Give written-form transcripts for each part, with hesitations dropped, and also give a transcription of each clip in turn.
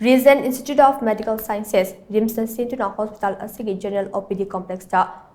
Region Institute of Medical Sciences, RIMS Shinduna Hospital Asigi General OPD Complex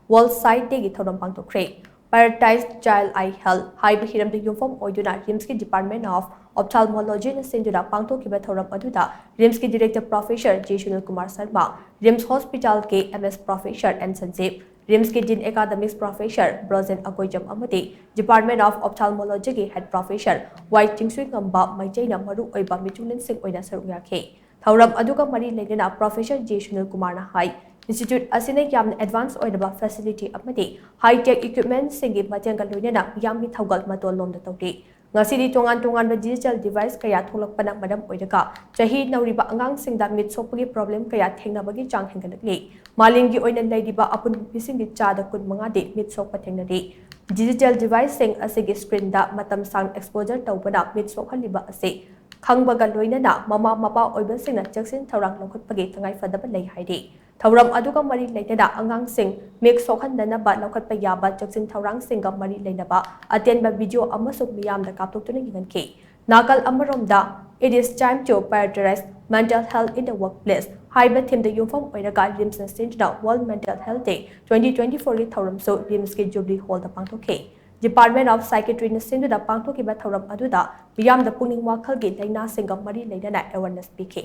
World Side Day Thouram Pangthokhre. Prioritized Child Eye Health, High Hiram the Uniform Oiduna, RIMS Department of Ophthalmology and Shinduna Pangthokhre Thouram Aduda, RIMS Director Professor J. Sunil Kumar Sharma, RIMS Hospital K. MS Professor N. Sanjeev, RIMS Dean Academics Professor Brozen Agoijam Amati, Department of Ophthalmology Head Professor White Chingsui Ngamba, Majaina Maru Oiba Michunan Singh Oina Saruyake. Thouram Aduga Mari Legana Professor J. Sunil Kumar High Institute Asine Yam Advanced Oidaba Facility Amati, High Tech Equipment Singi Matanga Lunana, Yami Taugal Matol Lom the Tauti. Ngasidi Tongan digital device kaya tholak panang madam oidaka chahi nauriba angang singda mit sopagi problem kaya thengna bagi chang henganakli malingi oina leidiba apun pisingi chada kun manga de mit sokpa thengnari digital device sing asigi screen da matam sang exposure tawbana mit sokhaliba ase khangbaga loinana mama mapa oiba singna chaksin thorang lokhotpagi thangai fadaba lei haidi Thouram aduga mari leitana angang sing mek sokhandana ba lokhatpa yaba chaksin thorang singa mari leinaba atenba video amasuk miyam da kaptoktuna ginganki nakal amaromda it is time to prioritize mental health in the workplace haiba theme the uniform oiraga RIMS Shinduna World Mental Health Day 2024 gi Thouram so RIMS ki Jubilee Hall da pangthokhe Department of Psychiatry Shinduna pangthokhiba Thouram aduda miyam da pungning wakhal gi laina singa mari leinana awareness pike